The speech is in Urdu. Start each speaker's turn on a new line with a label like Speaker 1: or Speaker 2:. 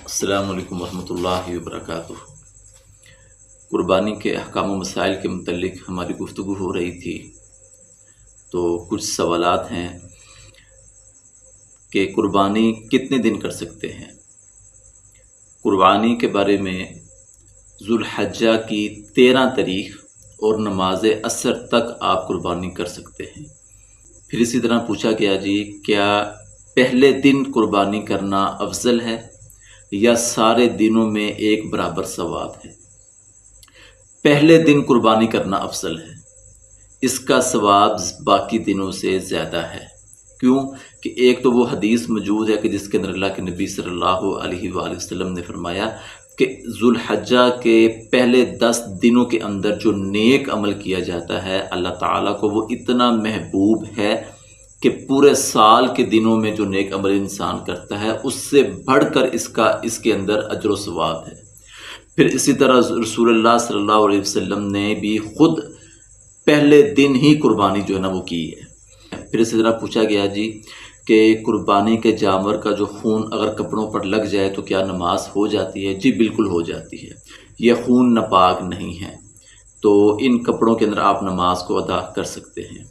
Speaker 1: السلام علیکم ورحمۃ اللہ وبرکاتہ۔ قربانی کے احکام و مسائل کے متعلق ہماری گفتگو ہو رہی تھی، تو کچھ سوالات ہیں کہ قربانی کتنے دن کر سکتے ہیں۔ قربانی کے بارے میں ذوالحجہ کی 13 تاریخ اور نماز عصر تک آپ قربانی کر سکتے ہیں۔ پھر اسی طرح پوچھا گیا کیا پہلے دن قربانی کرنا افضل ہے یا سارے دنوں میں ایک برابر ثواب ہے؟ پہلے دن قربانی کرنا افضل ہے، اس کا ثواب باقی دنوں سے زیادہ ہے۔ کیوں کہ ایک تو وہ حدیث موجود ہے کہ جس کے اندر اللہ کے نبی صلی اللہ علیہ وآلہ وسلم نے فرمایا کہ ذوالحجہ کے پہلے 10 دنوں کے اندر جو نیک عمل کیا جاتا ہے اللہ تعالیٰ کو وہ اتنا محبوب ہے کہ پورے سال کے دنوں میں جو نیک عمل انسان کرتا ہے اس سے بڑھ کر اس کے اندر اجر و ثواب ہے۔ پھر اسی طرح رسول اللہ صلی اللہ علیہ وسلم نے بھی خود پہلے دن ہی قربانی جو ہے نا وہ کی ہے۔ پھر اسی طرح پوچھا گیا کہ قربانی کے جانور کا جو خون اگر کپڑوں پر لگ جائے تو کیا نماز ہو جاتی ہے؟ جی بالکل ہو جاتی ہے، یہ خون ناپاک نہیں ہے، تو ان کپڑوں کے اندر آپ نماز کو ادا کر سکتے ہیں۔